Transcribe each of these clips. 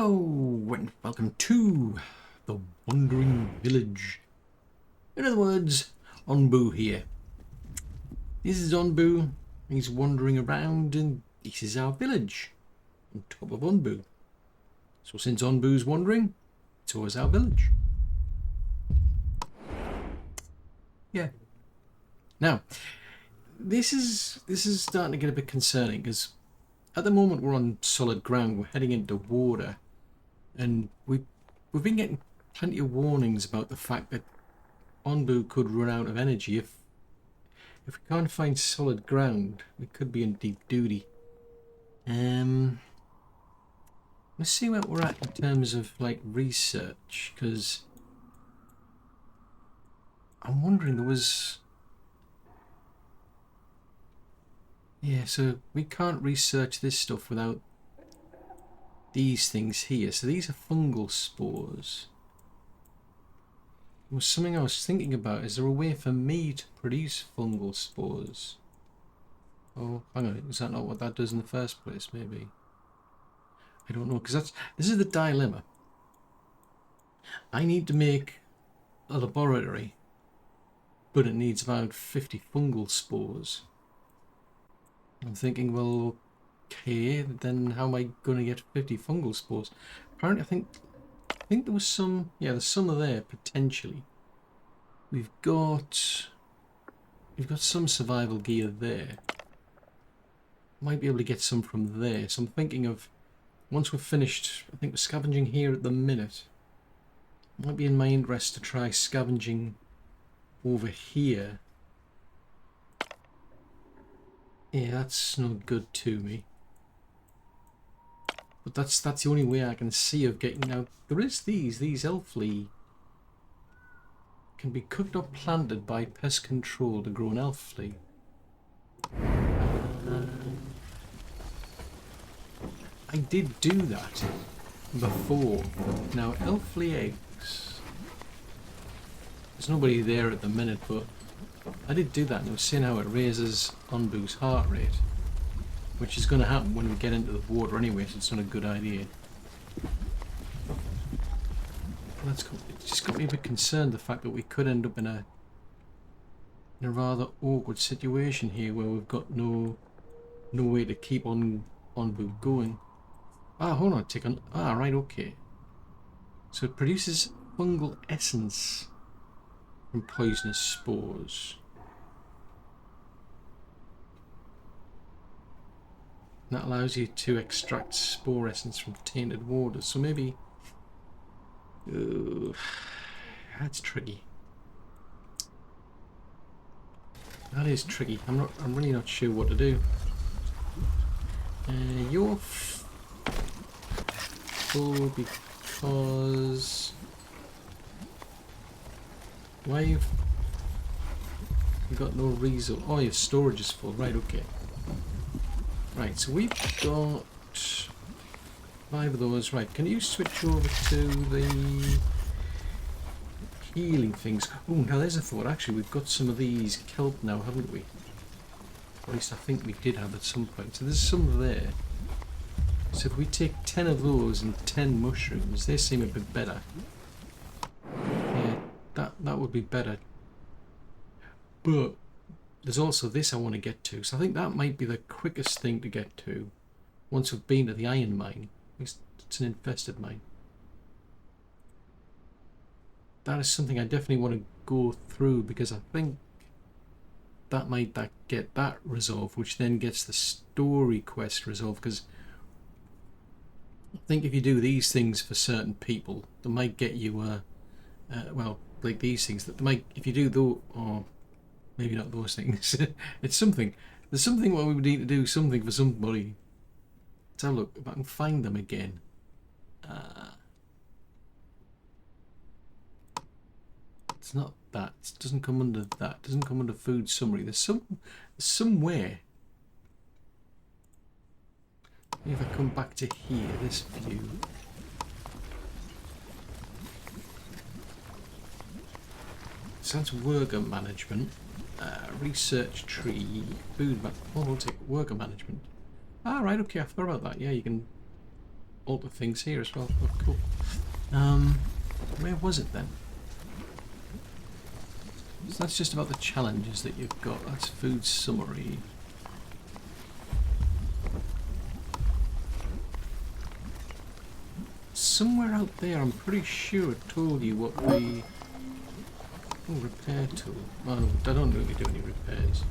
Hello and welcome to the Wandering Village. In other words, Onbu here. This is Onbu. He's wandering around and this is our village on top of Onbu. So since Onbu's wandering, so is our village. Yeah. Now, this is starting to get a bit concerning because at the moment we're on solid ground. We're heading into water, and we've been getting plenty of warnings about the fact that Onbu could run out of energy if we can't find solid ground. We could be in deep duty. Let's see where we're at in terms of like research, because I'm wondering there was. Yeah, so we can't research this stuff without these things here. So these are fungal spores. There was something I was thinking about. Is there a way for me to produce fungal spores? Oh, hang on. Is that not what that does in the first place? Maybe. I don't know, because this is the dilemma. I need to make a laboratory, but it needs about 50 fungal spores. I'm thinking, well, okay, then how am I going to get 50 fungal spores? Apparently, I think there was some, yeah, there's some are there, potentially. We've got some survival gear there. Might be able to get some from there. So I'm thinking of, once we're finished, I think we're scavenging here at the minute. Might be in my interest to try scavenging over here. Yeah, that's no good to me. But that's the only way I can see of getting out. There is these elfly can be cooked or planted by pest control to grow an elfly. I did do that before. Now elfly eggs. There's nobody there at the minute, but I did do that, and I was seeing how it raises Onbu's heart rate, which is going to happen when we get into the water anyway, so it's not a good idea. It just got me a bit concerned, the fact that we could end up in a rather awkward situation here where we've got no way to keep Onbu going. Ah, hold on, take on. Ah, right, okay. So it produces fungal essence from poisonous spores. That allows you to extract spore essence from tainted water. So maybe that's tricky. That is tricky. I'm really not sure what to do. You're full because why you've got no resource? Oh, your storage is full. Right, okay. Right, so we've got 5 of those. Right, can you switch over to the healing things? Oh, now there's a thought. Actually, we've got some of these kelp now, haven't we? Or at least I think we did have at some point. So there's some there. So if we take 10 of those and 10 mushrooms, they seem a bit better. Yeah, that would be better. But there's also this I want to get to, so I think that might be the quickest thing to get to once we've been to the iron mine. At least it's an infested mine. That is something I definitely want to go through, because I think that might get that resolved, which then gets the story quest resolved, because I think if you do these things for certain people, they might get you well, like these things, that they might, if you do though, or maybe not those things. It's something. There's something where we would need to do something for somebody. Let's have a look if I can find them again. It's not that. It doesn't come under that. It doesn't come under food summary. There's somewhere. If I come back to here, this view. So that's worker management. Research tree, food. Oh, we'll take worker management. Ah, right, okay, I forgot about that. Yeah, you can alter things here as well. Oh, cool. Where was it then? So that's just about the challenges that you've got. That's food summary. Somewhere out there, I'm pretty sure it told you what the... Oh, repair tool. Oh, no, I don't really do any repairs.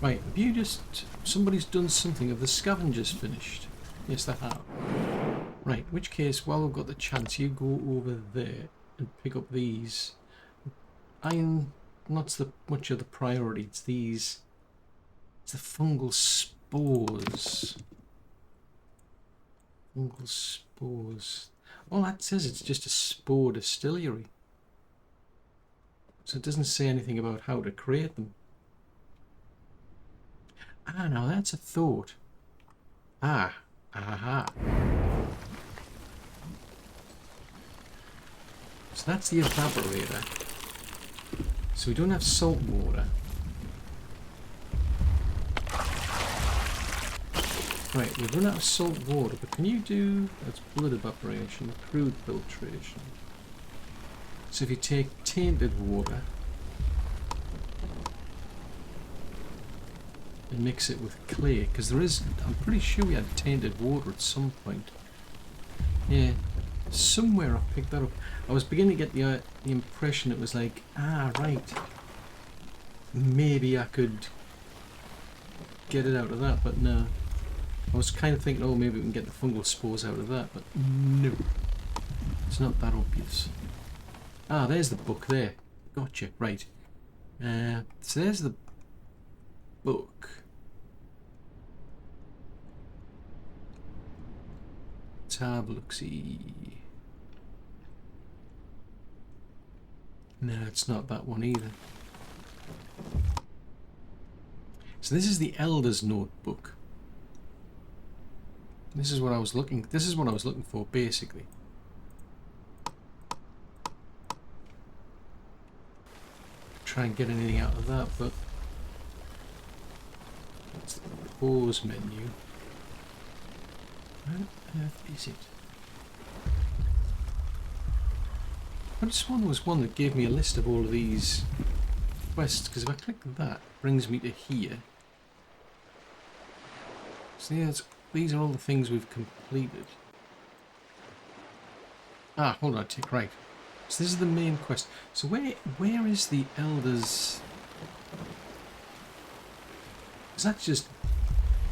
Right, have you just... Somebody's done something. Have the scavengers finished? Yes, they have. Right, in which case, while we've got the chance, you go over there and pick up these. Iron, not so much of the priority, it's these. It's the fungal spores. Fungal spores. All that says it's just a spore distillery. So it doesn't say anything about how to create them. Ah, now that's a thought. Ah, aha. So that's the evaporator. So we don't have salt water. Right, we've run out of salt water, but can you do... That's blood evaporation, crude filtration. So if you take tainted water and mix it with clay, because there is... I'm pretty sure we had tainted water at some point. Yeah, somewhere I picked that up. I was beginning to get the impression it was like, ah, right, maybe I could get it out of that, but no. I was kind of thinking, oh, maybe we can get the fungal spores out of that, but no. It's not that obvious. Ah, there's the book there. Gotcha, right. So there's the book. Tab, look-see. No, it's not that one either. So this is the Elder's Notebook. This is what I was looking for, basically. Try and get anything out of that, but that's the pause menu. Where on earth is it? I just one was one that gave me a list of all of these quests, because if I click that, it brings me to here. So yeah, these are all the things we've completed. Ah, hold on, take right. So this is the main quest. So where is the Elders? Is that just...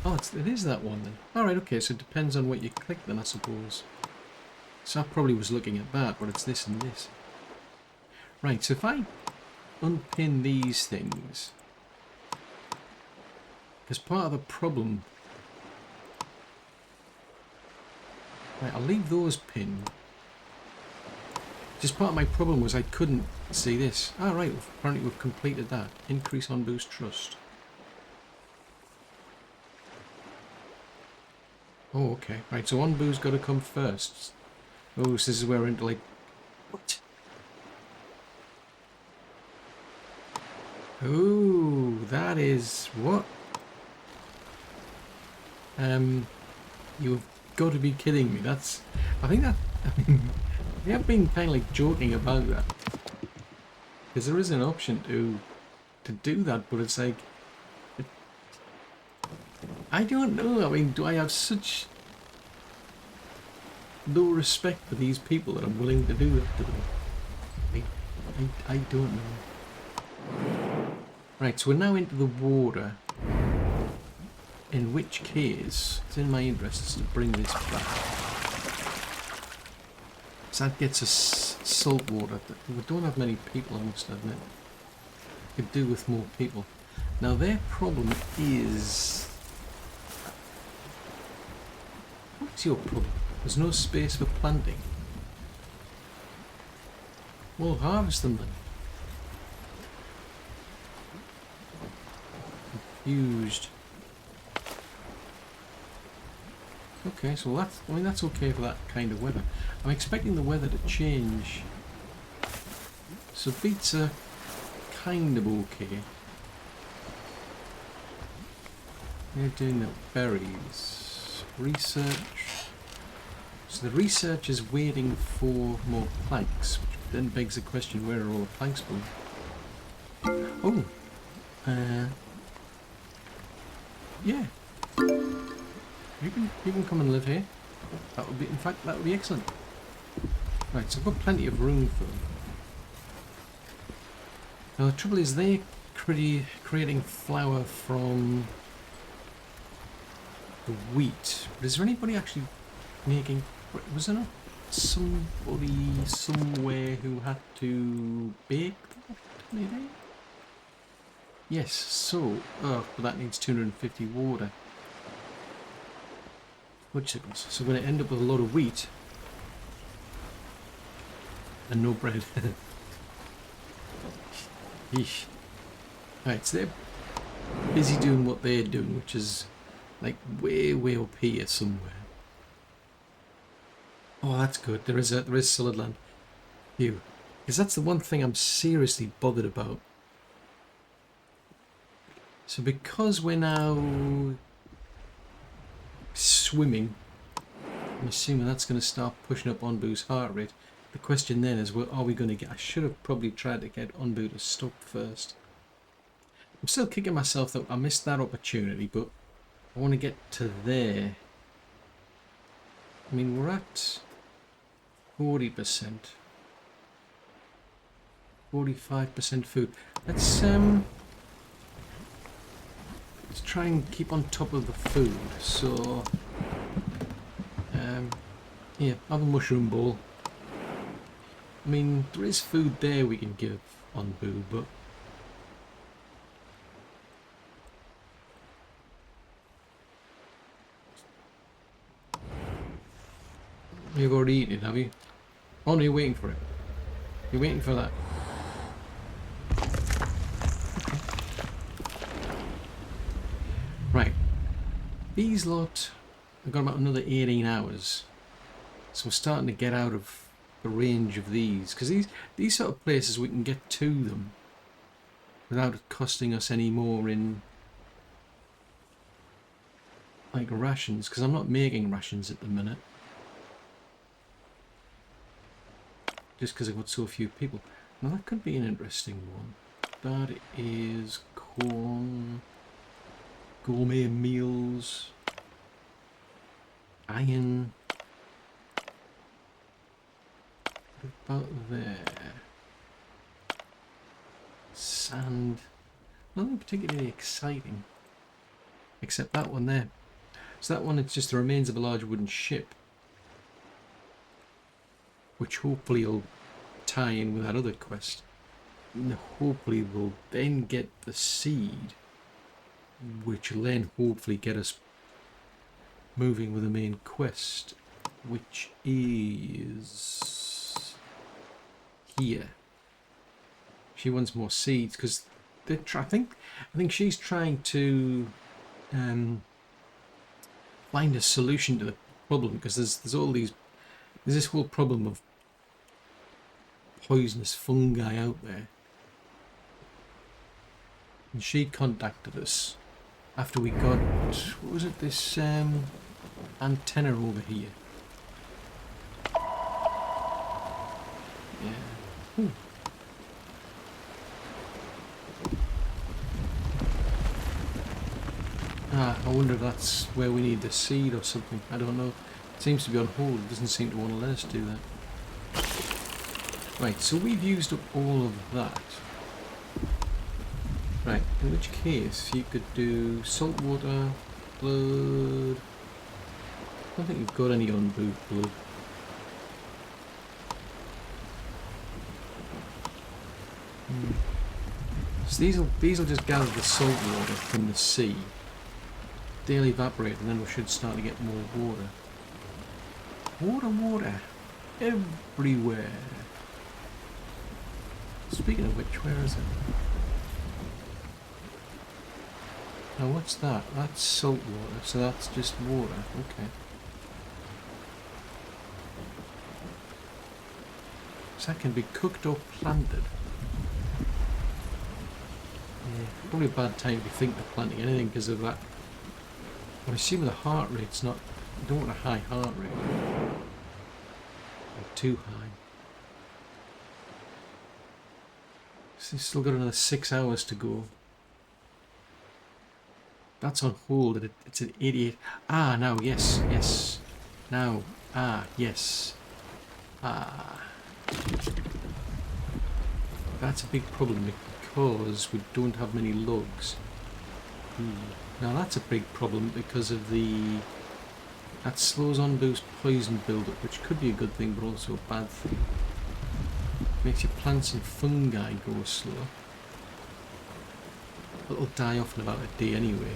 Oh, it is that one then. Alright, okay, so it depends on what you click then, I suppose. So I probably was looking at that, but it's this and this. Right, so if I unpin these things, because part of the problem... Right, I'll leave those pinned. Just part of my problem was I couldn't see this. Ah, right, apparently we've completed that. Increase on boost trust. Oh, okay. Right, so on boost got to come first. Oh, so this is where we're into like... What? Oh, that is... What? You've got to be kidding me. That's... I think that... I mean... We have been kind of like joking about that. Because there is an option to do that, but it's like... I don't know. I mean, do I have such low respect for these people that I'm willing to do it to them? I don't know. Right, so we're now into the water. In which case, it's in my interest to bring this back. So that gets us salt water. We don't have many people, I must admit. Could do with more people. Now their problem is... What's your problem? There's no space for planting. We'll harvest them then. Confused. Okay, so that's, I mean, that's okay for that kind of weather. I'm expecting the weather to change. So beets are kind of okay. They're doing the berries. Research. So the research is waiting for more planks, which then begs the question, where are all the planks going? Oh, yeah. You can come and live here. That would be, in fact, that would be excellent. Right, so I've got plenty of room for them. Now the trouble is they're creating flour from the wheat. But is there anybody actually making... Was there not somebody somewhere who had to bake that, maybe? Yes, so... Oh, but that needs 250 water. Fudgesicles. So we're going to end up with a lot of wheat. And no bread. Yeesh. Right, so they're busy doing what they're doing, which is like way up here somewhere. Oh, that's good. There is solid land. Phew. Because that's the one thing I'm seriously bothered about. So because we're now swimming, I'm assuming that's going to start pushing up Onbu's heart rate. The question then is, well, are we going to get... I should have probably tried to get Onbu to stop first. I'm still kicking myself that I missed that opportunity, but I want to get to there. I mean, we're at 40%. 45% food. Let's try and keep on top of the food. So, yeah, have a mushroom bowl. I mean, there is food there we can give Onbu, but you've already eaten it, have you? Oh no, you're waiting for it. You're waiting for that. Right. These lot have got about another 18 hours. So we're starting to get out of the range of these. Because these sort of places we can get to them without it costing us any more in like rations. Because I'm not making rations at the minute. Just because I've got so few people. Now that could be an interesting one. That is corn, gourmet meals, iron, about there, sand, nothing particularly exciting, except that one there. So that one, it's just the remains of a large wooden ship, which hopefully will tie in with that other quest. And hopefully we'll then get the seed, which will then hopefully get us moving with the main quest, which is here. She wants more seeds because I think she's trying to find a solution to the problem, because there's this whole problem of poisonous fungi out there, and she contacted us after we got, what was it, this antenna over here. Yeah. Ooh. I wonder if that's where we need the seed or something. I don't know. It seems to be on hold. It doesn't seem to want to let us do that. Right, so we've used up all of that. Right, in which case you could do salt water, blood. I don't think we've got any Onbu blood. So these will just gather the salt water from the sea. They'll evaporate, and then we should start to get more water. Water everywhere. Speaking of which, where is it? Now what's that? That's salt water, so that's just water. Okay. So that can be cooked or planted. Yeah, probably a bad time to think of planting anything because of that. I assume the heart rate's not... You don't want a high heart rate. too high. So you've still got another 6 hours to go. That's on hold. It's at 88. Ah, now, yes, yes. Now, ah, yes. Ah. That's a big problem because we don't have many logs. Now that's a big problem because of that slows on boost poison buildup, which could be a good thing but also a bad thing. Makes your plants and fungi go slower. But it'll die off in about a day anyway.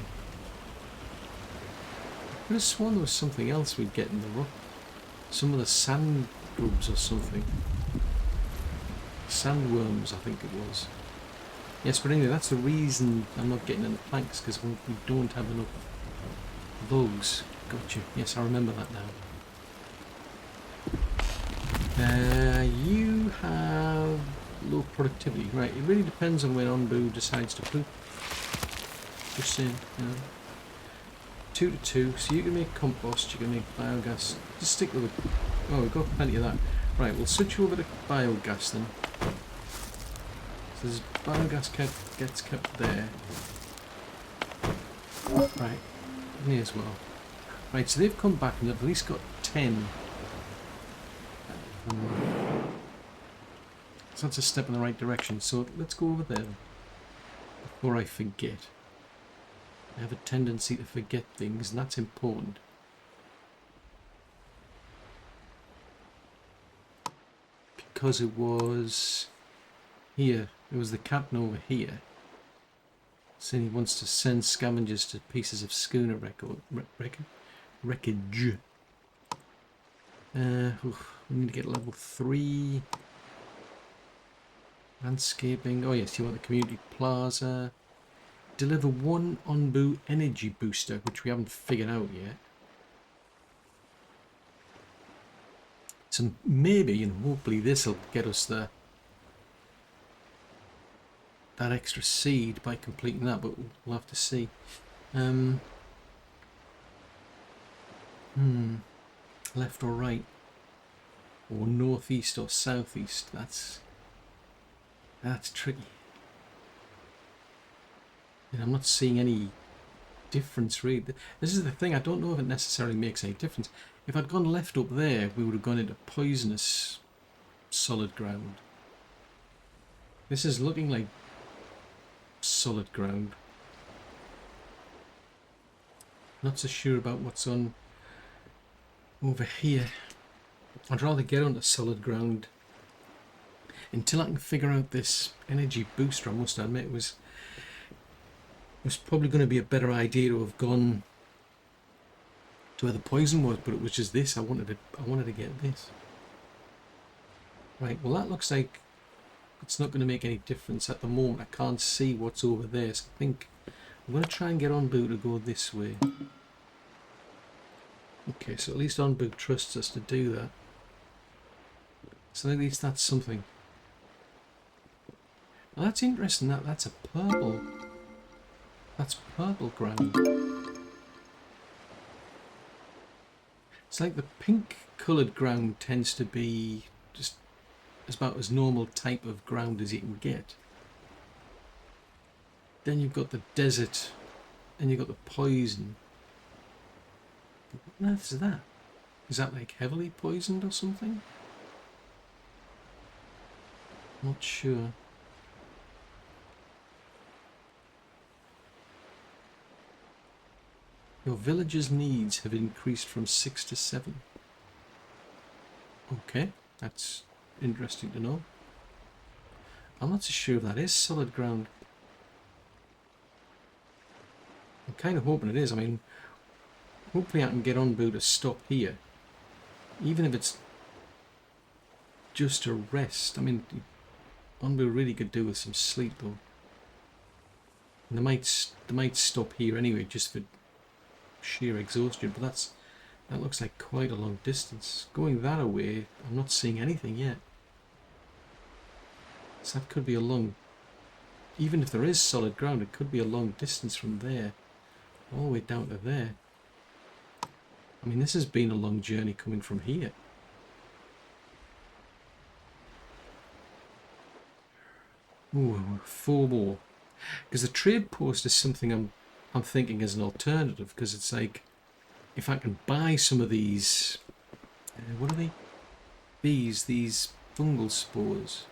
I could have sworn there was something else we'd get in the rock. Some of the sand grubs or something. Sandworms, I think it was. Yes, but anyway, that's the reason I'm not getting any planks, because we don't have enough logs. Gotcha. Yes, I remember that now. You have low productivity. Right, it really depends on when Onbu decides to poop. Just saying, you know. 2 to 2, so you can make compost, you can make biogas. Just stick with it. Oh, we've got plenty of that. Right, we'll switch over to biogas then. So this biogas gets kept there. Right, may as well. Right, so they've come back and they've at least got 10. So that's a step in the right direction. So let's go over there before I forget. I have a tendency to forget things, and that's important. Because it was here, it was the captain over here. Saying he wants to send scavengers to pieces of schooner wreckage. We need to get level 3. Landscaping. Oh yes, you want the community plaza. Deliver 1 Onbu energy booster, which we haven't figured out yet. So maybe, you know, hopefully this will get us that extra seed by completing that, but we'll have to see. Left or right, or northeast or southeast. That's tricky. And I'm not seeing any difference really. This is the thing, I don't know if it necessarily makes any difference. If I'd gone left up there, we would have gone into poisonous solid ground. This is looking like solid ground. Not so sure about what's on over here. I'd rather get onto solid ground until I can figure out this energy booster. I must admit, it was probably going to be a better idea to have gone to where the poison was, but it was just this. I wanted to get this. Right, well that looks like it's not going to make any difference at the moment. I can't see what's over there, so I think I'm going to try and get Onbu to go this way. Okay, so at least Onbu trusts us to do that. So at least that's something. Well, that's interesting. That's a purple. That's purple ground. It's like the pink coloured ground tends to be just about as normal type of ground as you can get. Then you've got the desert and you've got the poison. What on earth is that? Is that like heavily poisoned or something? Not sure. Your villagers' needs have increased from 6 to 7. Okay, that's interesting to know. I'm not so sure if that is solid ground. I'm kind of hoping it is. I mean, hopefully I can get Onbu to stop here. Even if it's just a rest. I mean, Onbu really could do with some sleep though. And they might stop here anyway, just for sheer exhaustion, but that looks like quite a long distance. Going that away, I'm not seeing anything yet. So that could be a long, even if there is solid ground, it could be a long distance from there all the way down to there. I mean, this has been a long journey coming from here. Ooh, 4 more. Because the trade post is something I'm thinking as an alternative, because it's like, if I can buy some of these, what are they? These fungal spores.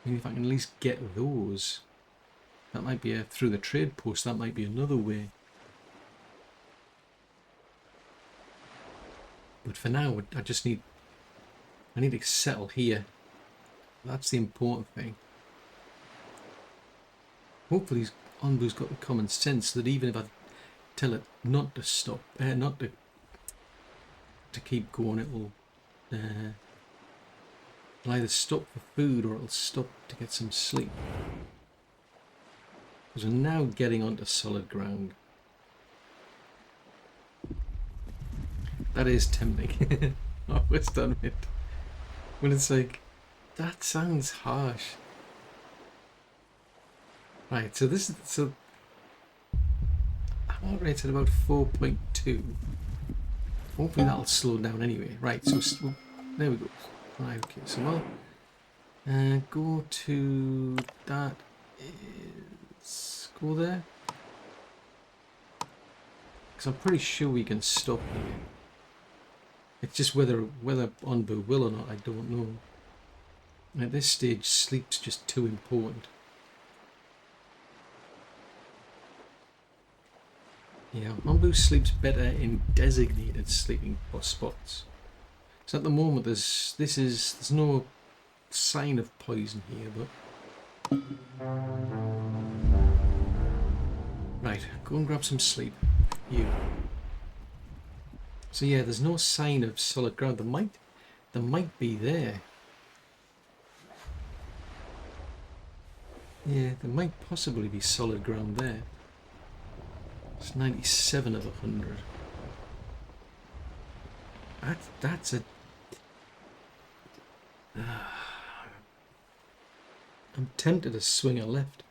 I mean, if I can at least get those, that might be through the trade post, that might be another way. But for now, I need to settle here. That's the important thing. Hopefully Onbu's got the common sense that even if I tell it not to stop, not to keep going, it'll either stop for food or it'll stop to get some sleep. Because we're now getting onto solid ground. That is tempting. I must admit. When it's like, that sounds harsh. Right, so heart rate's at about 4.2. Hopefully that'll slow down anyway. Right, so there we go. Right, okay, so well, go to that is go there. Because I'm pretty sure we can stop here. It's just whether Onbu will or not, I don't know. And at this stage, sleep's just too important. Yeah, Onbu sleeps better in designated sleeping spots. So at the moment, there's no sign of poison here, but right, go and grab some sleep. You. So yeah, there's no sign of solid ground. There might be there. Yeah, there might possibly be solid ground there. It's 97 of 100. That's a... I'm tempted to swing a left.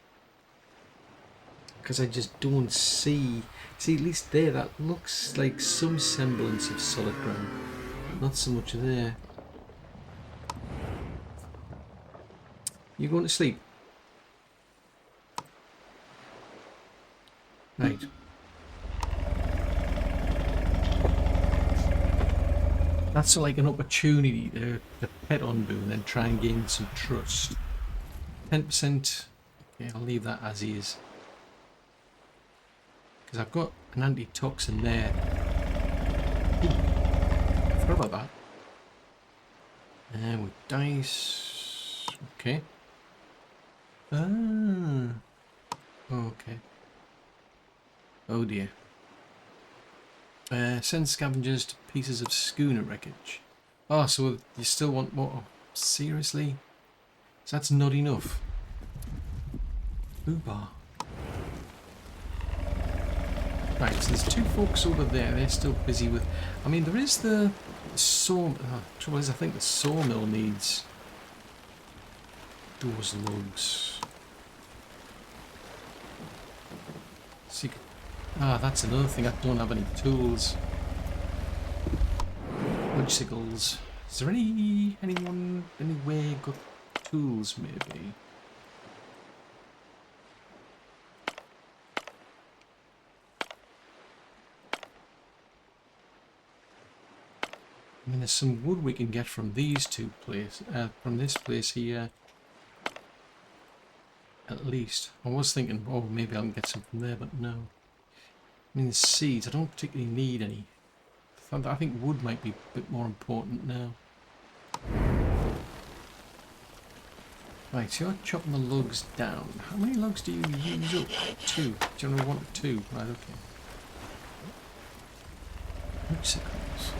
Because I just don't see... See, at least there, that looks like some semblance of solid ground. Not so much there. You going to sleep? Right. That's like an opportunity to pet Onbu and then try and gain some trust. 10%. Okay, I'll leave that as is. Because I've got an antitoxin there. Ooh, I forgot about that. And with dice. Okay. Ah. Okay. Oh dear. Send scavengers to pieces of schooner wreckage. Oh, so you still want more? Seriously? So that's not enough. Boobar. Right, so there's 2 folks over there. They're still busy with... I mean, there is the saw... trouble is, I think the sawmill needs those logs. So you could... that's another thing. I don't have any tools. Woodsickles. Is there anyone anywhere got tools, maybe? I mean, there's some wood we can get from these 2 places, from this place here. At least. I was thinking, oh, maybe I can get some from there, but no. I mean, the seeds, I don't particularly need any. I think wood might be a bit more important now. Right, so you're chopping the logs down. How many logs do you use up? 2. Generally 1 to 2. Right, okay. Woodsickles.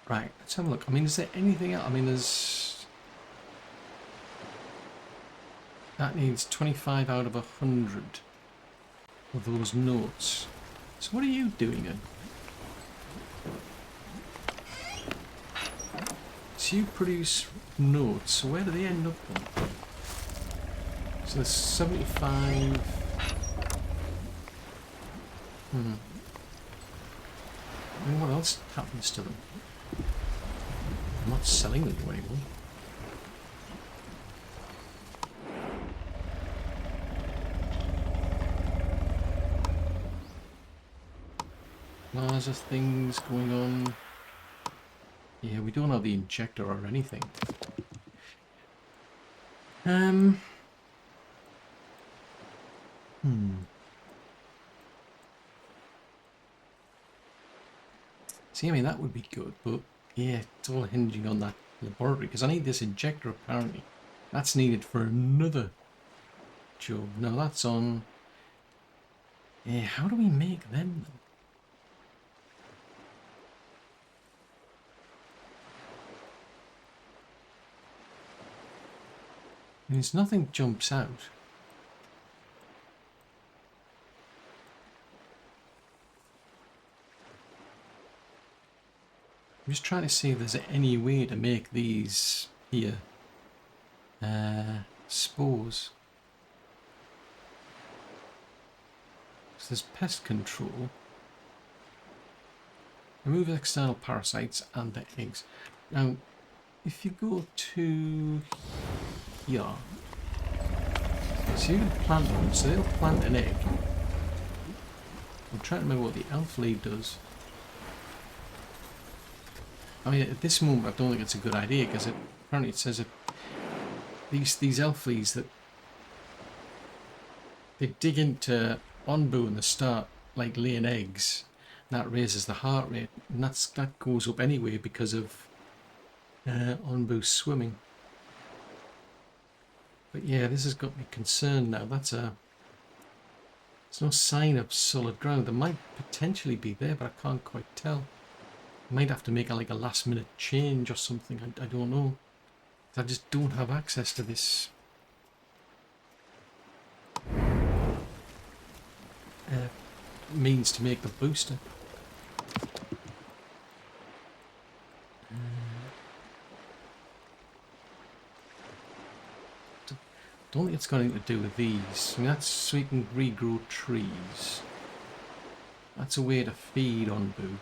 Right, let's have a look. I mean, is there anything else? I mean, there's... That needs 25 out of 100 of those notes. So what are you doing then? So you produce notes, so where do they end up then? So there's 75... I mean, what else happens to them? not selling them to anyone. Plaza things going on. Yeah, we don't have the injector or anything. See, I mean, that would be good, but yeah, it's all hinging on that laboratory, because I need this injector apparently. That's needed for another job. Now that's on... Yeah, how do we make them then? There's nothing jumps out. I'm just trying to see if there's any way to make these here spores. So there's pest control. Remove external parasites and the eggs. Now, if you go to here, so you can plant one, so they'll plant an egg. I'm trying to remember what the elf lead does. I mean, at this moment, I don't think it's a good idea because apparently it says that these elf leads that they dig into Onbu and they start like laying eggs, and that raises the heart rate, and that goes up anyway because of Onbu swimming. But yeah, this has got me concerned now. There's no sign of solid ground. There might potentially be there, but I can't quite tell. I might have to make like a last minute change or something. I don't know. I just don't have access to this means to make the booster. Don't think it's got anything to do with these. I mean, that's so you can regrow trees. That's a way to feed Onbu.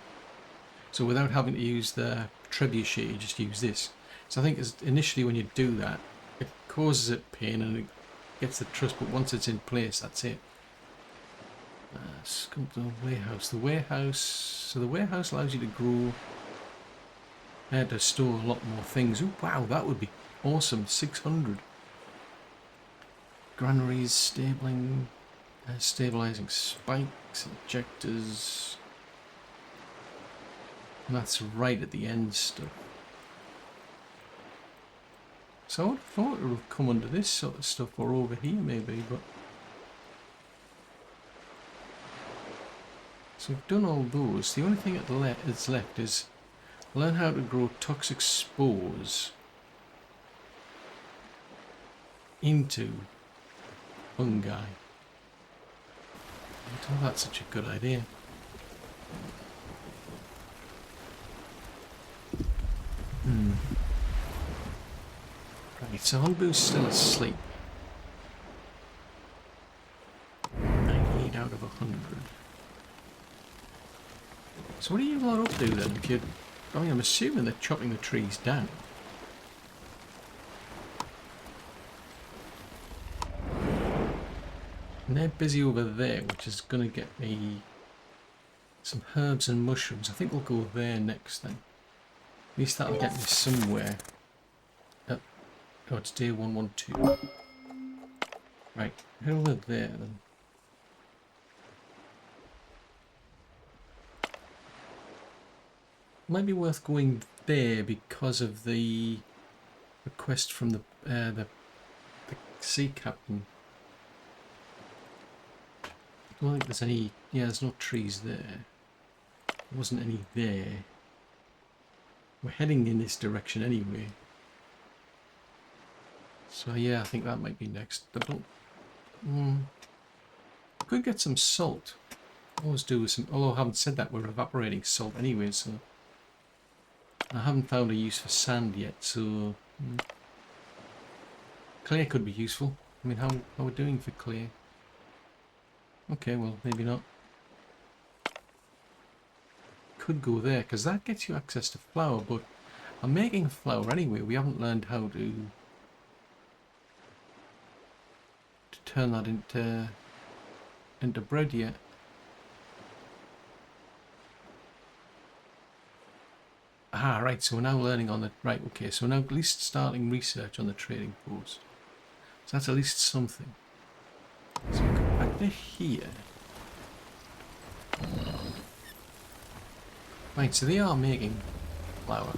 So without having to use the trebuchet, you just use this. So I think initially when you do that, it causes it pain and it gets the trust, but once it's in place, that's it. Let's come to the warehouse. So the warehouse allows you to grow, to store a lot more things. Ooh, wow, that would be awesome. 600. Granaries, stabling, stabilizing spikes, injectors. And that's right at the end stuff. So I would have thought it would have come under this sort of stuff or over here maybe, but... So we've done all those. The only thing that's left is learn how to grow toxic spores into fungi. I don't know if that's such a good idea. Right, so Onbu's still asleep. 98 out of 100. So what do you lot up to then? If you, I mean, I'm assuming they're chopping the trees down. And they're busy over there, which is going to get me some herbs and mushrooms. I think we'll go there next then. At least that'll get me somewhere. Oh, it's day 112. Right, head over there then. Might be worth going there because of the request from the sea captain. I don't think there's any. Yeah, there's no trees there. There wasn't any there. We're heading in this direction anyway. So yeah, I think that might be next. I don't... Could get some salt. Always do with some... Although I haven't said that, we're evaporating salt anyway, so... I haven't found a use for sand yet, so... Clay could be useful. I mean, how are we doing for clay? Okay, well, maybe not. Could go there, because that gets you access to flour, but I'm making flour anyway. We haven't learned how to turn that into bread yet. Ah, right, so we're now learning on the... Right, okay, so we're now at least starting research on the trading post. So that's at least something. So we'll go back to here. Right, so they are making flour.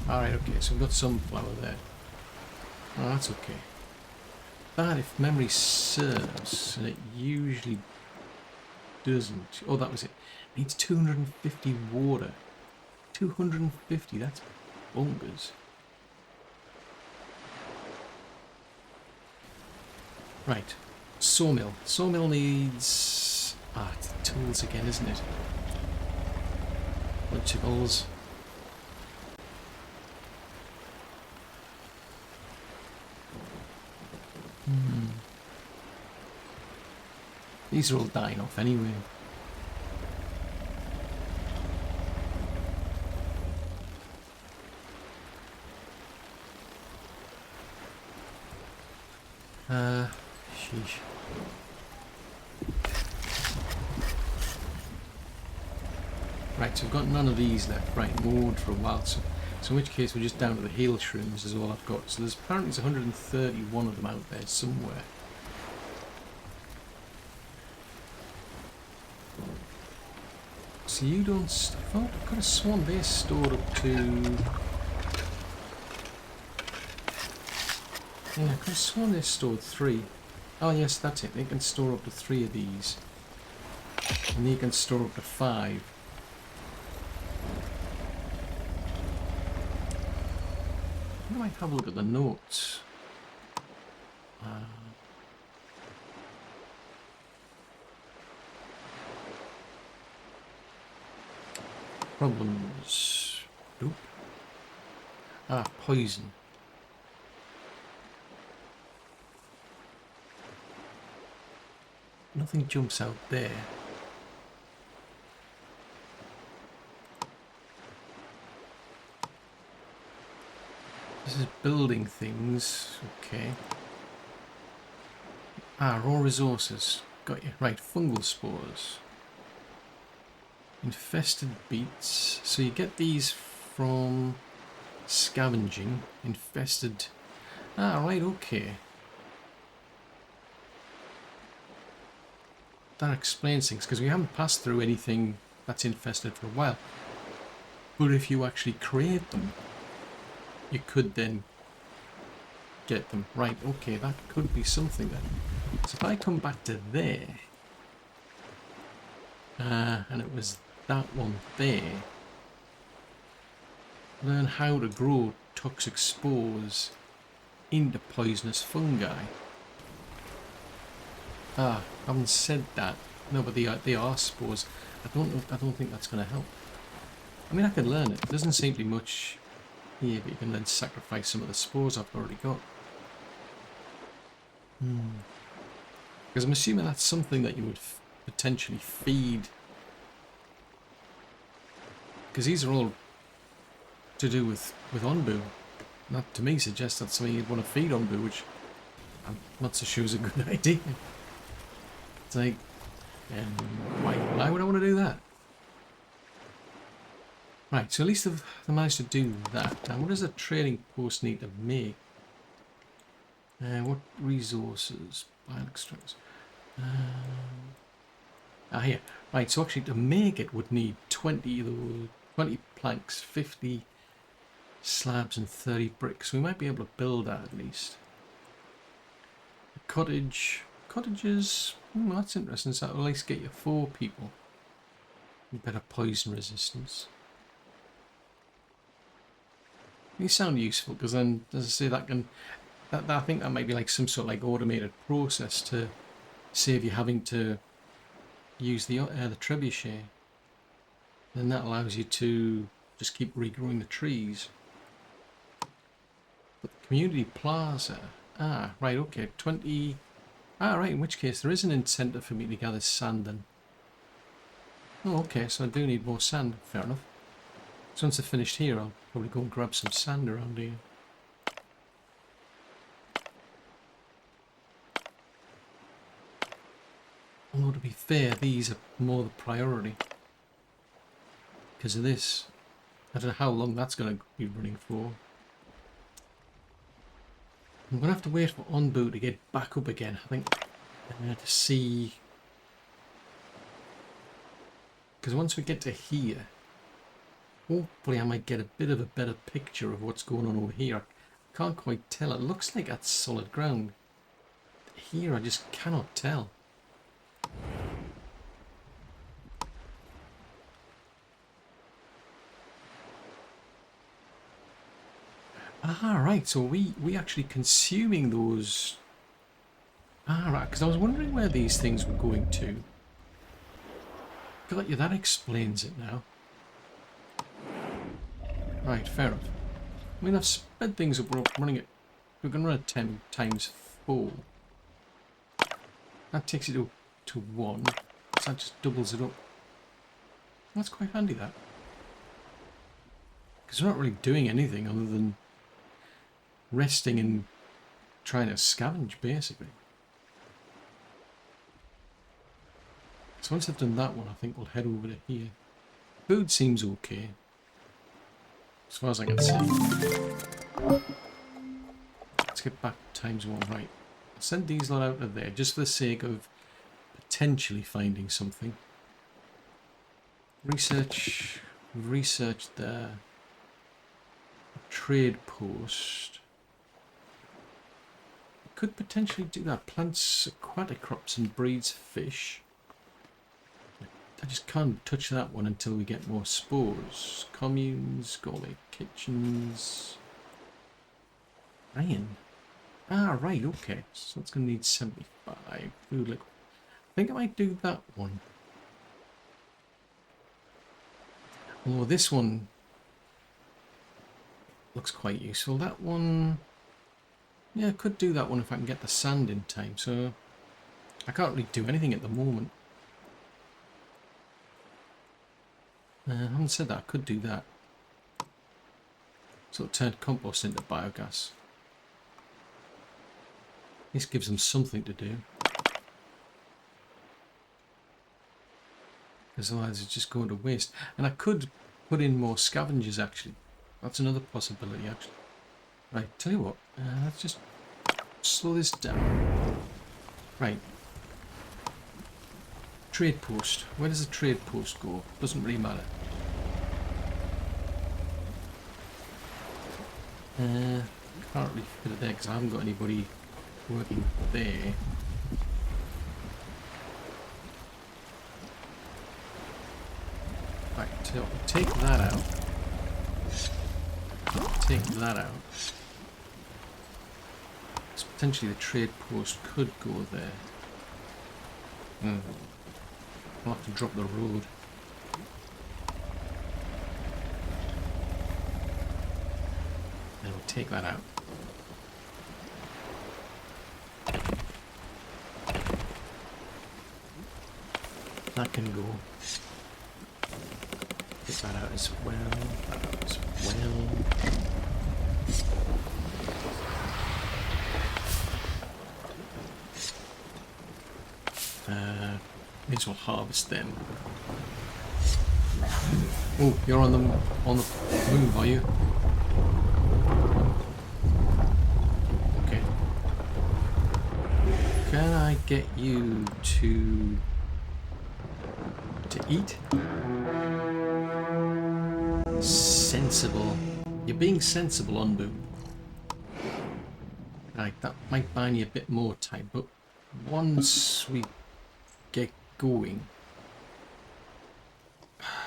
Alright, okay, so we've got some flour there. Oh, that's okay. That, if memory serves, and it usually doesn't... Oh, that was it. It needs 250 water. 250, that's bonkers. Right, sawmill. Sawmill needs... Ah, it's the tools again, isn't it? Electricals. These are all dying off anyway. Sheesh. Right, so I've got none of these left. Right, more for a while. So in which case we're just down to the hail shrooms is all I've got. So there's apparently 131 of them out there somewhere. So you don't... Oh, I've got a swan base stored up to... Yeah, I've got a swan base stored 3. Oh yes, that's it. They can store up to 3 of these. And they can store up to 5. I might have a look at the notes. Problems. Nope. Ah, poison. Nothing jumps out there. This is building things. Okay. Ah, raw resources. Got you. Right, fungal spores. Infested beets. So you get these from scavenging. Infested. Ah, right, okay. That explains things, because we haven't passed through anything that's infested for a while. But if you actually create them, you could then get them. Right, okay, that could be something then. So if I come back to there, and it was that one there, learn how to grow toxic spores into poisonous fungi. Ah, I haven't said that. No, but they are spores. I don't think that's going to help. I mean, I could learn it. There doesn't seem to be much here, but you can then sacrifice some of the spores I've already got. Because I'm assuming that's something that you would potentially feed. Because these are all to do with Onbu. That to me suggests that's something you'd want to feed Onbu, which I'm not so sure is a good idea. It's like, why would I want to do that? Right, so at least they've managed to do that. Now, what does a trading post need to make? What resources? Bile extracts. Here. Right, so actually to make it would need 20 planks, 50 slabs and 30 bricks. So we might be able to build that at least. A cottage. Cottages, that's interesting. So that'll at least get you 4 people. Better poison resistance. These sound useful because then, as I say, that can... I think that might be like some sort of like automated process to save you having to use the trebuchet. Then that allows you to just keep regrowing the trees. But the community plaza... Ah, right, okay, 20... Ah, right, in which case there is an incentive for me to gather sand then. Oh, okay, so I do need more sand, fair enough. So once I've finished here, I'll probably go and grab some sand around here. Although to be fair, these are more the priority. Because of this. I don't know how long that's going to be running for. I'm going to have to wait for Onboot to get back up again, I think, to see. Because once we get to here, hopefully I might get a bit of a better picture of what's going on over here. I can't quite tell. It looks like that's solid ground. Here I just cannot tell. Ah, right, so we actually consuming those. Ah, right, because I was wondering where these things were going to. Got you, that explains it now. Right, fair enough. I mean, I've sped things up, we're running it. We're going to run it 10 times 4. That takes it up to 1. So that just doubles it up. That's quite handy, that. Because we're not really doing anything other than resting and trying to scavenge, basically. So once I've done that one, I think we'll head over to here. Food seems okay, as far as I can see. Let's get back to times 1, right. I'll send these lot out of there, just for the sake of potentially finding something. Research there. Trade post. Could potentially do that. Plants aquatic crops and breeds fish. I just can't touch that one until we get more spores. Communes, gourmet kitchens. Iron. Ah, right, okay. So it's going to need 75. Food liquid. I think I might do that one. Although this one looks quite useful. That one... Yeah, I could do that one if I can get the sand in time. So I can't really do anything at the moment. I haven't said that. I could do that. So turn compost into biogas. This gives them something to do. Because otherwise it's just going to waste. And I could put in more scavengers, actually. That's another possibility, actually. Right, tell you what. Let's just slow this down. Right. Trade post. Where does the trade post go? Doesn't really matter. Can't really fit it there because I haven't got anybody working there. Right, so take that out. Take that out. So potentially the trade post could go there. I'll have to drop the road. And we'll take that out. That can go. Take that out as well. That out as well. May as well harvest them. Oh, you're on the move, are you? Okay. Can I get you to eat? Sensible. You're being sensible, Onbu. Right, that might buy me a bit more time, but once we get going,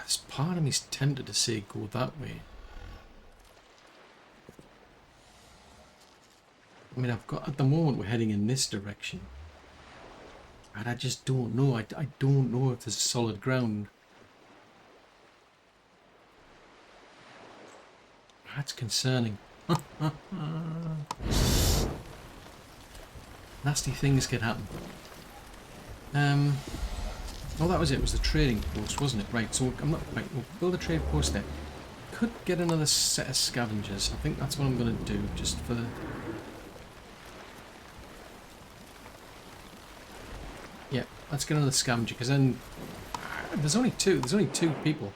this part of me's tempted to say go that way. I mean, I've got, at the moment we're heading in this direction, and I just don't know. I don't know if there's solid ground. That's concerning. Nasty things can happen. Oh, that was it. It was the trading post, wasn't it? Right. So I'm not right. We'll build a trade post there. could get another set of scavengers. I think that's what I'm going to do, just for the... Yeah, let's get another scavenger, because then... There's only two people.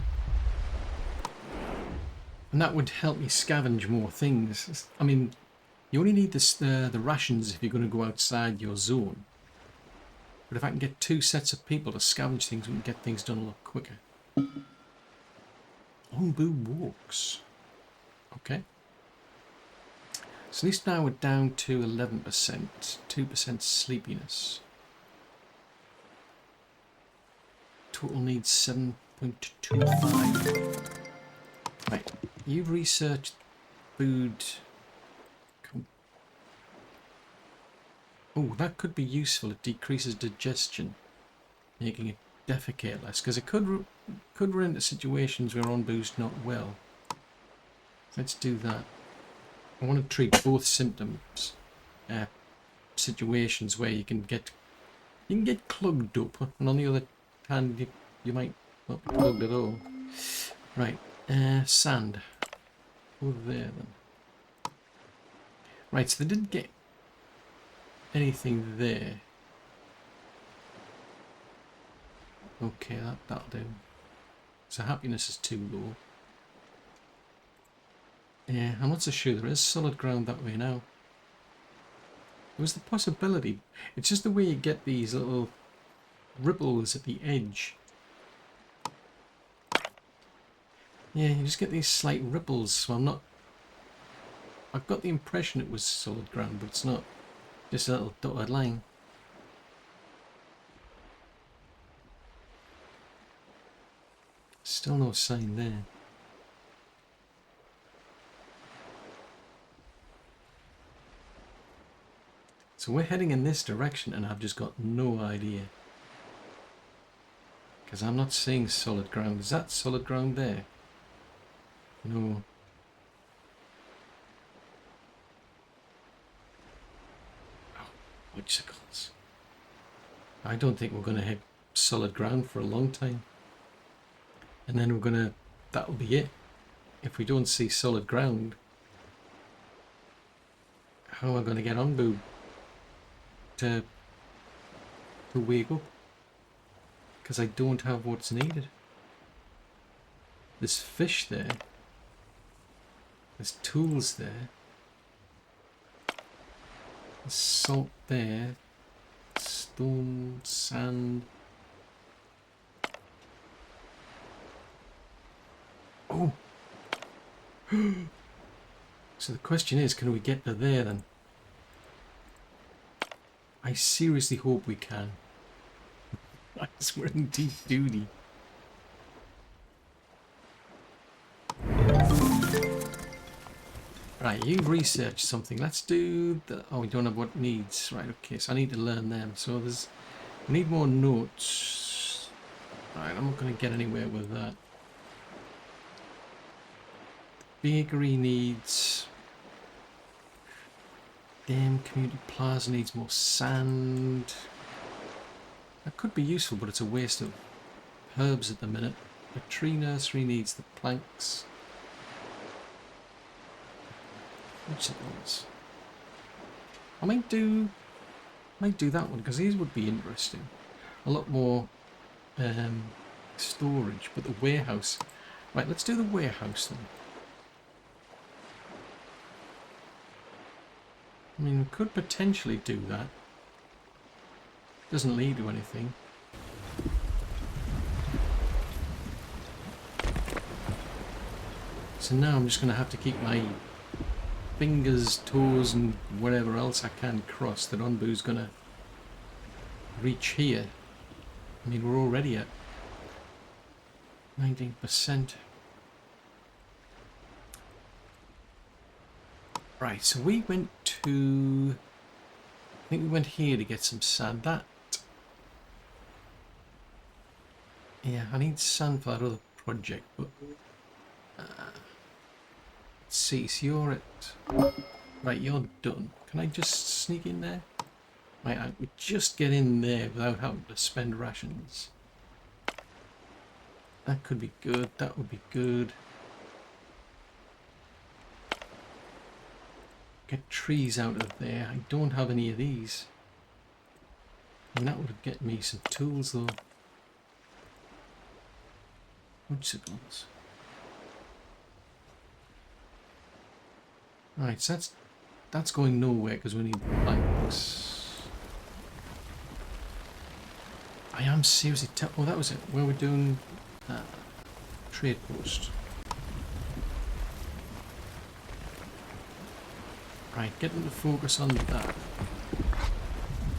And that would help me scavenge more things. I mean, you only need this, the rations if you're going to go outside your zone. But if I can get 2 sets of people to scavenge things, we can get things done a lot quicker. On-boo walks. Okay. So at least now we're down to 11%. 2% sleepiness. Total needs 7.25. Right. You've researched food. Oh, that could be useful. It decreases digestion, making it defecate less. Because it could run into situations where on-boo's not well. Let's do that. I want to treat both symptoms. Situations where you can get clogged up, and on the other hand, you might not be clogged at all. Right. Sand. Over there then. Right. So they didn't get anything there. Okay, that'll do. So happiness is too low. Yeah, I'm not so sure there is solid ground that way now. There was the possibility. It's just the way you get these little ripples at the edge. Yeah, you just get these slight ripples, so I'm not... I've got the impression it was solid ground, but it's not. Just a little dotted line. Still no sign there. So we're heading in this direction and I've just got no idea. Because I'm not seeing solid ground. Is that solid ground there? No. Oh, icicles. I don't think we're going to hit solid ground for a long time. And then we're going to... That'll be it. If we don't see solid ground, how am I going to get on boob to wake up? Because I don't have what's needed. There's fish there. There's tools there. There's salt there. Stone, sand. Oh! So the question is, can we get to there then? I seriously hope we can. We're in deep duty. Right, you've researched something. Let's do the... Oh, we don't have what needs. Right, okay, so I need to learn them. So there's... We need more notes. Right, I'm not going to get anywhere with that. Bakery needs... Damn, community plaza needs more sand. That could be useful, but it's a waste of herbs at the minute. The tree nursery needs the planks. Which of those? I might do that one because these would be interesting. A lot more storage, but the warehouse. Right, let's do the warehouse then. I mean, we could potentially do that. Doesn't lead to anything. So now I'm just going to have to keep my fingers, toes and whatever else I can cross that Onbu's going to reach here. I mean, we're already at 19%. Right, so we went to... I think we went here to get some sand. That... Yeah, I need sand for that other project, but... let's see, so you're at... Right, you're done. Can I just sneak in there? Right, I could just get in there without having to spend rations. That could be good, that would be good. Get trees out of there. I don't have any of these. And that would get me some tools though. Woodsickles. Right, so that's going nowhere because we need planks. I am seriously oh, that was it. Where we're doing trade post. Right, get them to focus on that.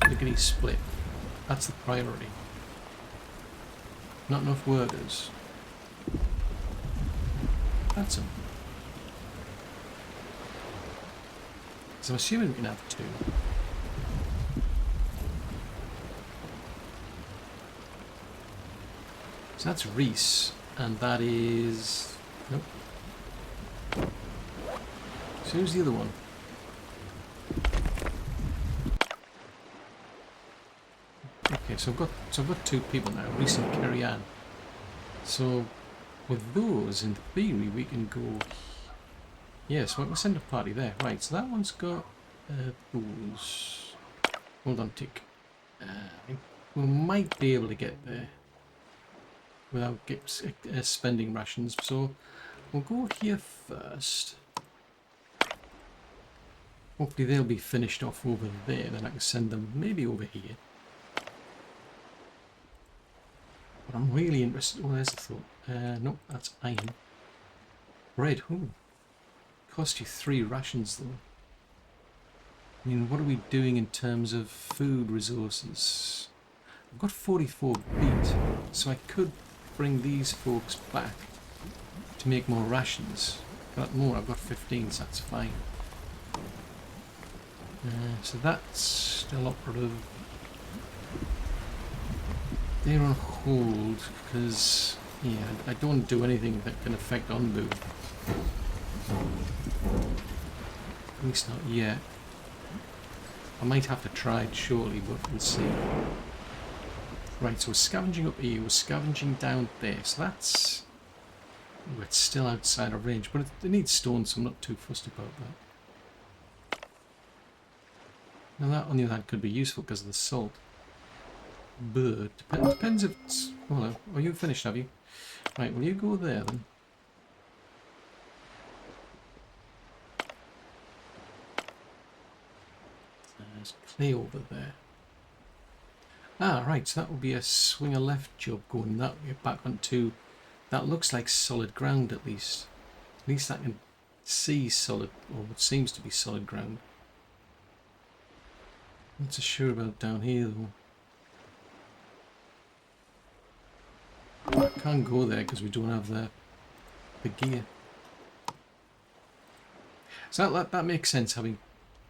Lickety split. That's the priority. Not enough workers. That's them. So I'm assuming we can have two. So that's Reese, and that is... Nope. So who's the other one? Okay, so I've got two people now, Reese and Kerry Ann. So with those, in theory, we can go... Yes, we'll send a party there. Right, so that one's got those. Hold on, tick. We might be able to get there without spending rations. So we'll go here first. Hopefully they'll be finished off over there. Then I can send them maybe over here. But I'm really interested. Oh, there's the thought. Nope, that's iron. Bread. Ooh. Cost you 3 rations though. I mean, what are we doing in terms of food resources? I've got 44 beet, so I could bring these folks back to make more rations. Got more, I've got 15, so that's fine. So that's still operative. They're on hold because, yeah, I don't do anything that can affect Onbu. At least not yet. I might have to try it shortly, but we'll see. Right, so we're scavenging up here, we're scavenging down there, so that's... Ooh, it's still outside of range, but it needs stone, so I'm not too fussed about that. Now that, on the other hand, could be useful because of the salt. But, depends if it's... Oh, no. You finished, have you? Right, will you go there then? There's clay over there. Ah, right, so that will be a swing a left job going that way, back onto... That looks like solid ground at least. At least I can see solid, or what seems to be solid ground. Not so sure about down here though. I can't go there because we don't have the gear. So that makes sense, having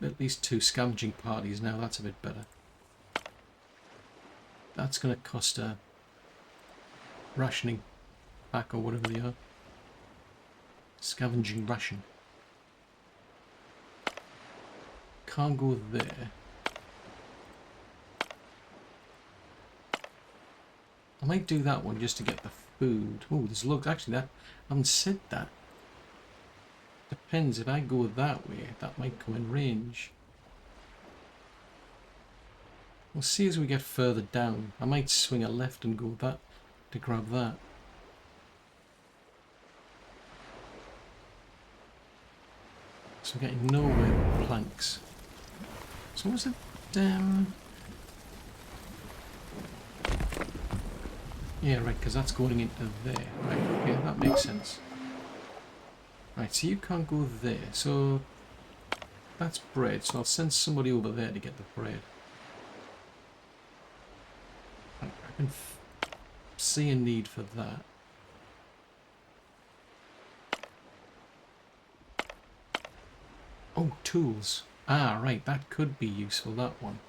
at least 2 scavenging parties now. That's a bit better. That's going to cost a rationing pack or whatever they are. Scavenging ration. Can't go there. I might do that one just to get the food. Oh, there's logs. Actually, that I haven't said that. Depends. If I go that way, that might come in range. We'll see as we get further down. I might swing a left and go that to grab that. So we're getting nowhere with planks. So was it? Yeah, right, because that's going into there. Right, okay, that makes sense. Right, so you can't go there. So that's bread. So I'll send somebody over there to get the bread. I can see a need for that. Oh, tools. Ah, right, that could be useful, that one.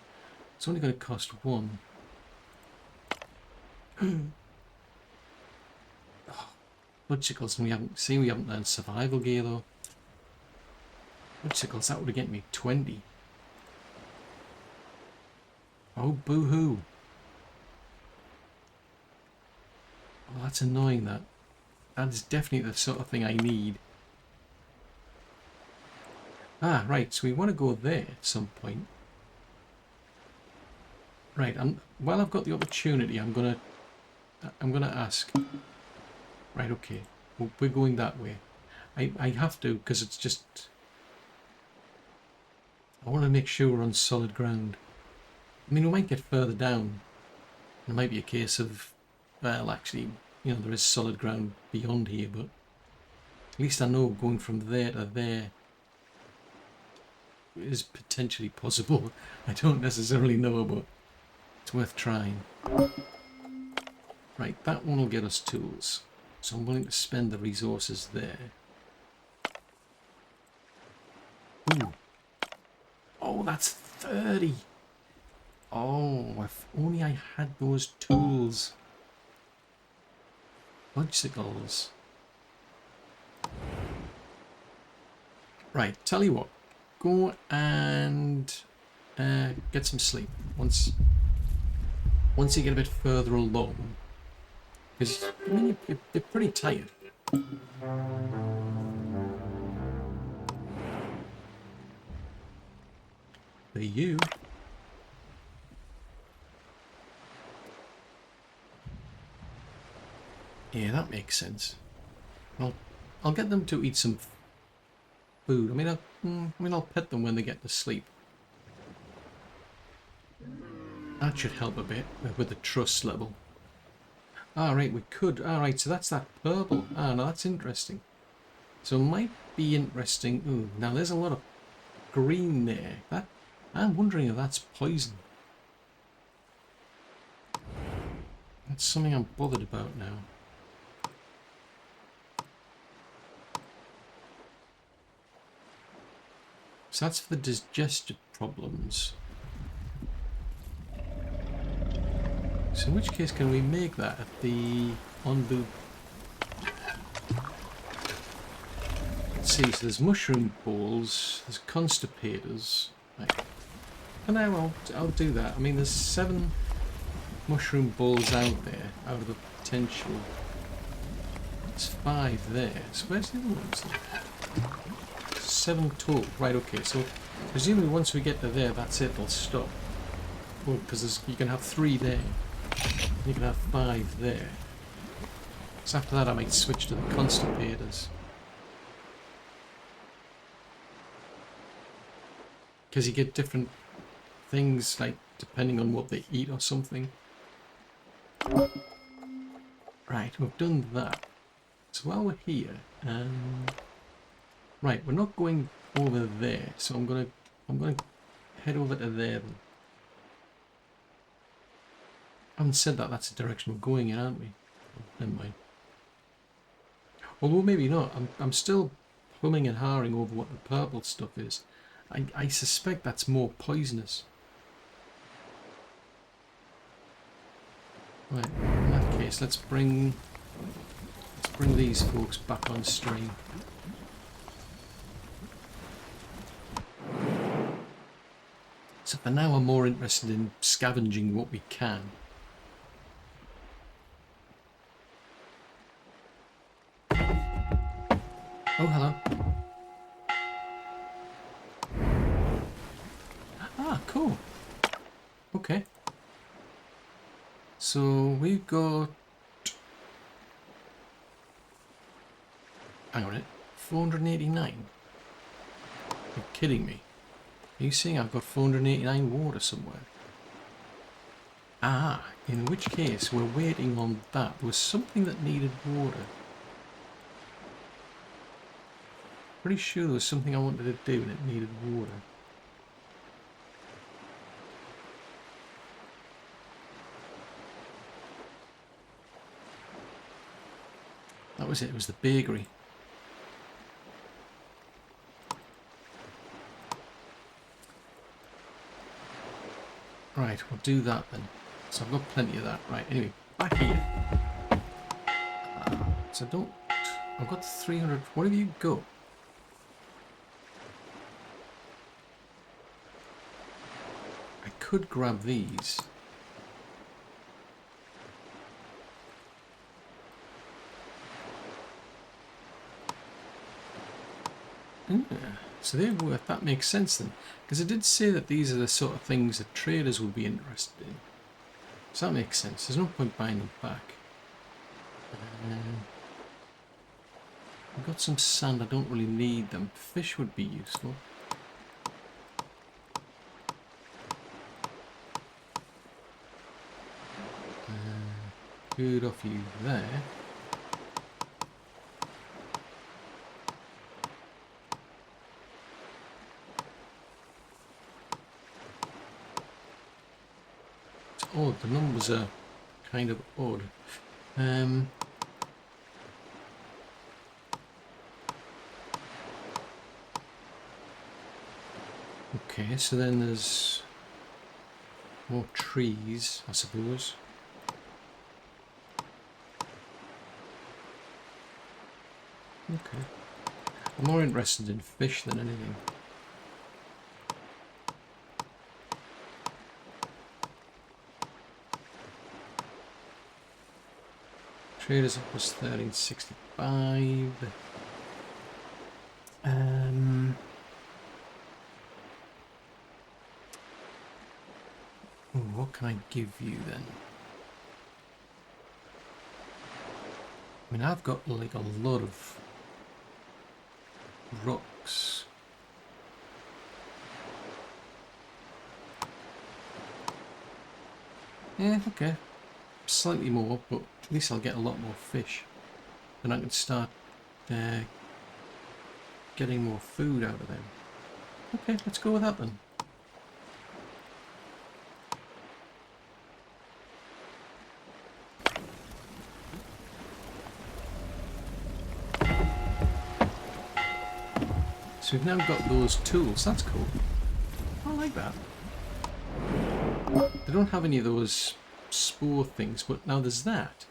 It's only going to cost 1. Woodsickles, and we haven't learned survival gear though. Woodsickles, that would get me 20. Oh, boo-hoo. Oh, that's annoying, that. That is definitely the sort of thing I need. Ah, right, so we want to go there at some point. Right, while I've got the opportunity, I'm gonna ask. Right, okay, well, we're going that way. I have to, because it's just... I want to make sure we're on solid ground. I mean, we might get further down. It might be a case of, well, actually, you know, there is solid ground beyond here, but at least I know going from there to there is potentially possible. I don't necessarily know, but it's worth trying. Right, that one will get us tools. So I'm willing to spend the resources there. Ooh. Oh, that's 30. Oh, if only I had those tools. Bicycles. Right, tell you what. Go and get some sleep. Once you get a bit further along. Because, I mean, you're pretty tired. For you. Yeah, that makes sense. I'll get them to eat some food. I mean, I'll pet them when they get to sleep. That should help a bit with the trust level. Alright, we could. Alright, so that's that purple. Ah, no, that's interesting. So it might be interesting. Ooh, now there's a lot of green there. I'm wondering if that's poison. That's something I'm bothered about now. So that's for the digestive problems. So in which case can we make that at the on-boot? Let's see, so there's mushroom balls, there's constipators. Right. And I'll do that. I mean, there's 7 mushroom balls out there, out of the potential. There's 5 there. So where's the other ones then? 7 total. Right, okay, so presumably once we get to there, that's it, it'll stop. Well, because you can have 3 there. You can have 5 there. So after that I might switch to the constipators. Because you get different things, like, depending on what they eat or something. Right, we've done that. So while we're here, right, we're not going over there, so I'm gonna head over to there then. I haven't said that that's the direction we're going in, aren't we? Oh, never mind. Although maybe not. I'm still humming and hawing over what the purple stuff is. I suspect that's more poisonous. Right, in that case, let's bring these folks back on stream. So for now I'm more interested in scavenging what we can. Oh, hello. Ah, cool. Okay. So we've got... Hang on a minute. 489? You're kidding me. Are you saying I've got 489 water somewhere? Ah, in which case we're waiting on that. There was something that needed water. Pretty sure there was something I wanted to do and it needed water. That was it, it was the bakery. Right, we'll do that then. So I've got plenty of that. Right, anyway, back here. So don't... I've got 300... What have you got? I could grab these. So they're worth, that makes sense then. Because it did say that these are the sort of things that traders would be interested in. So that makes sense. There's no point buying them back. I've got some sand, I don't really need them. Fish would be useful. Good off you there. It's odd, the numbers are kind of odd. Okay, so then there's more trees, I suppose. Okay. I'm more interested in fish than anything. Traders up was 1365. What can I give you then? I mean, I've got like a lot of rocks. Yeah, okay. Slightly more, but at least I'll get a lot more fish. Then I can start getting more food out of them. Okay, let's go with that then. So we've now got those tools, that's cool. I like that. They don't have any of those spore things, but now there's that.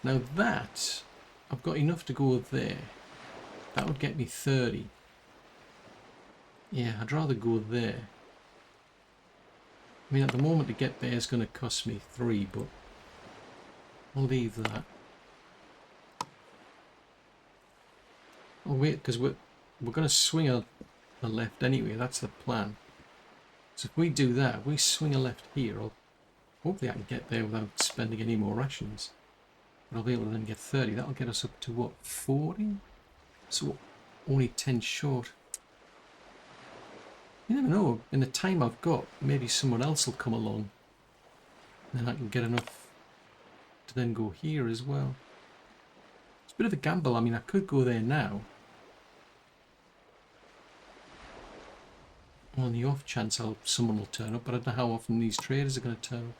Now that, I've got enough to go there. That would get me 30. Yeah, I'd rather go there. I mean, at the moment to get there is going to cost me 3, but I'll leave that. Oh wait, because we're going to swing a left anyway, that's the plan. So if we do that, if we swing a left here, hopefully I can get there without spending any more rations. But I'll be able to then get 30. That'll get us up to what, 40? So only 10 short. You never know, in the time I've got, maybe someone else will come along. And then I can get enough to then go here as well. It's a bit of a gamble. I mean, I could go there now. On the off chance someone will turn up, but I don't know how often these traders are going to turn up.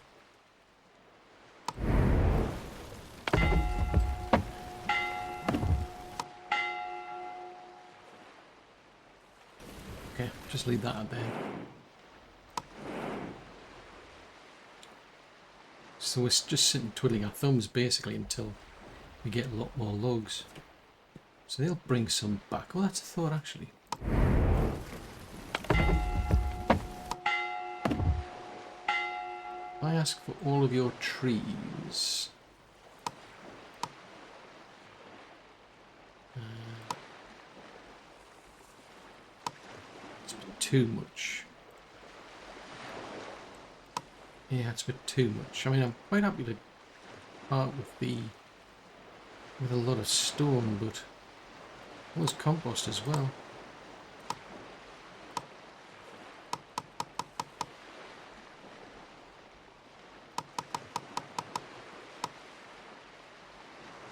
Okay, just leave that out there. So we're just sitting twiddling our thumbs basically until we get a lot more logs. So they'll bring some back. Oh, that's a thought actually. I ask for all of your trees. It's a bit too much. Yeah, it's a bit too much. I mean, I'm quite happy to part with a lot of stone, but there's compost as well.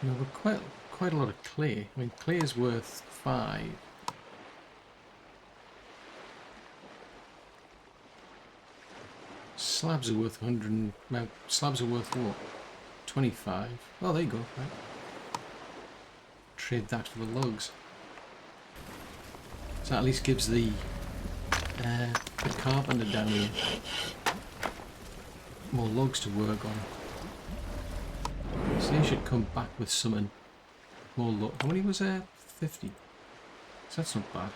You know, we're quite a lot of clay. I mean, clay is worth 5. Slabs are worth 100. Well, slabs are worth what? 25. Oh, there you go. Right. Trade that for the logs. So that at least gives the carpenter down here more logs to work on. So he should come back with some more logs. How many was there? 50. So that's not bad.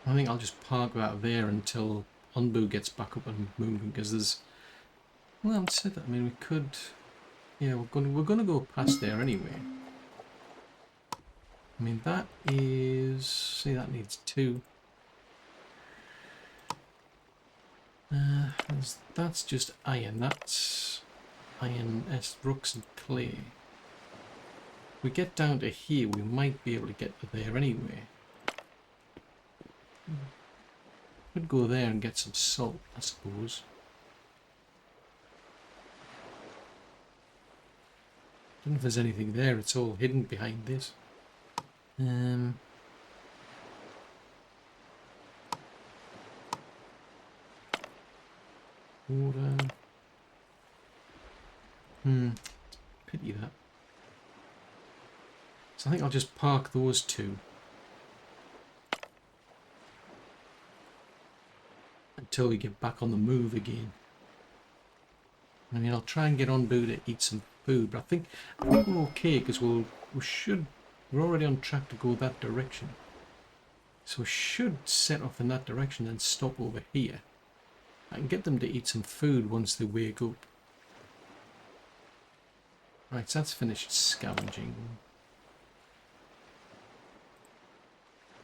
I think I'll just park that there until Unbu gets back up and moving, because there's, well, I'd say that, I mean, we could, yeah, we're gonna go past there anyway. I mean, that is... see, that needs 2. That's just iron. That's iron, rocks and clay. If we get down to here, we might be able to get to there anyway. Could go there and get some salt, I suppose. Don't know if there's anything there. It's all hidden behind this. Water. Pity that. So I think I'll just park those 2. Until we get back on the move again. I mean, I'll try and get on Boo to eat some food, but I think we're okay because we're already on track to go that direction. So we should set off in that direction and stop over here. I can get them to eat some food once they wake up. Right, so that's finished scavenging.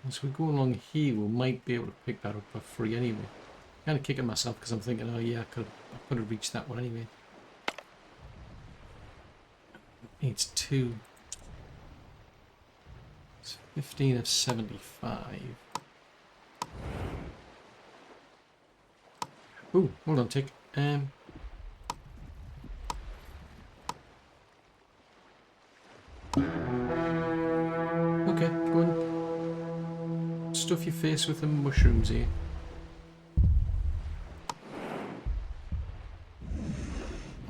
As we go along here, we might be able to pick that up for free anyway. Kind of kicking myself because I'm thinking, oh yeah, I could have reached that one anyway. Needs 2. It's 15 of 75. Ooh, hold on, tick. Okay, go on. Stuff your face with the mushrooms here.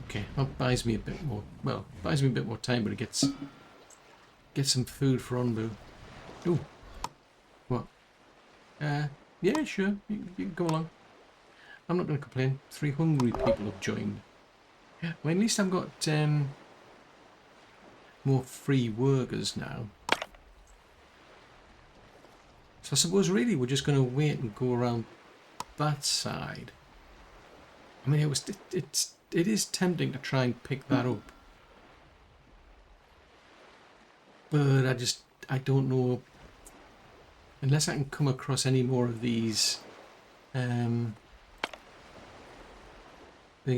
Okay, that buys me a bit more. Well, buys me a bit more time, but it gets some food for Onbu. Ooh, what? Yeah, sure. You can go along. I'm not going to complain. 3 hungry people have joined. Well, at least I've got more free workers now. So I suppose really we're just going to wait and go around that side. I mean, it is tempting to try and pick that up, but I don't know unless I can come across any more of these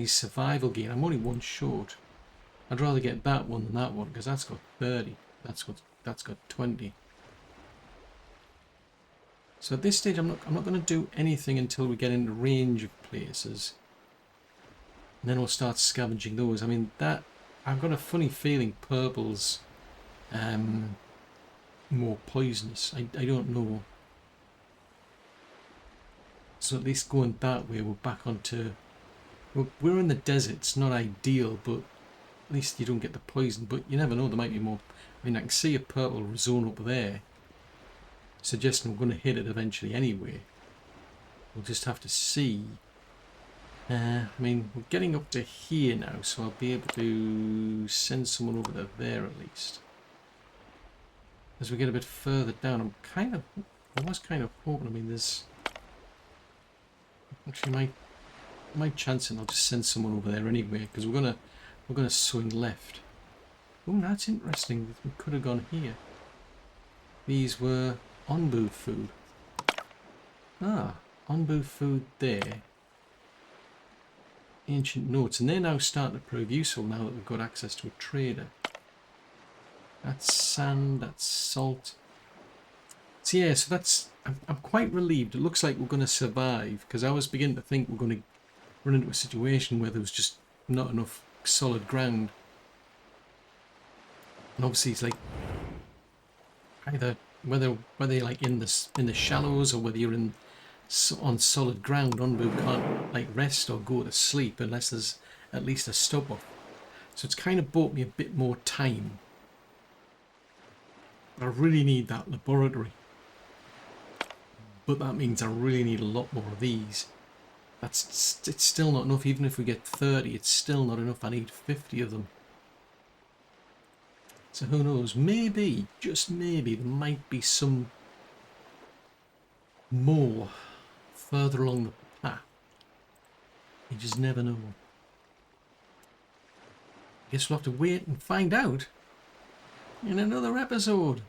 survival gear. I'm only 1 short. I'd rather get that one than that one because that's got 30. That's got 20. So at this stage, I'm not going to do anything until we get into range of places. And then we'll start scavenging those. I mean, that I've got a funny feeling purple's more poisonous. I don't know. So at least going that way, we're back onto... We're in the desert. It's not ideal, but at least you don't get the poison. But you never know. There might be more. I mean, I can see a purple zone up there, suggesting we're going to hit it eventually anyway. We'll just have to see. I mean, we're getting up to here now, so I'll be able to send someone over to there at least. As we get a bit further down, I was kind of hoping. I mean, there's actually my chance, and I'll just send someone over there anyway because we're gonna swing left. Oh, that's interesting. We could have gone here. These were Onbu food. Ah, Onbu food there. Ancient notes, and they're now starting to prove useful now that we've got access to a trader. That's sand, that's salt. So yeah, so that's... I'm quite relieved. It looks like we're going to survive, because I was beginning to think we're going to run into a situation where there was just not enough solid ground. And obviously it's like either whether you're like in the shallows or whether you're on solid ground, Onbu can't like rest or go to sleep unless there's at least a stop off. So it's kind of bought me a bit more time. But I really need that laboratory. But that means I really need a lot more of these. It's still not enough. Even if we get 30, it's still not enough. I need 50 of them. So who knows? Maybe, just maybe, there might be some more further along the path. You just never know. Guess we'll have to wait and find out in another episode.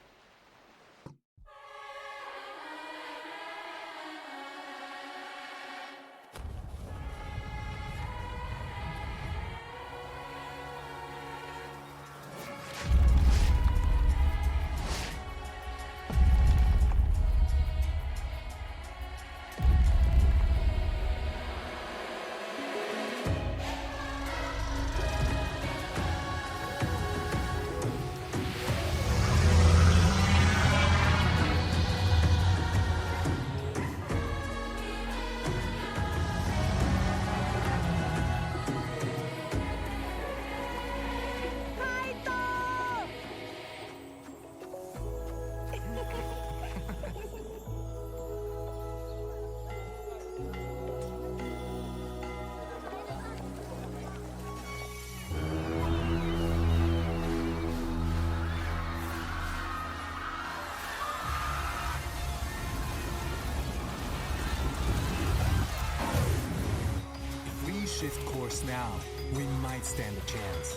shift course now, we might stand a chance.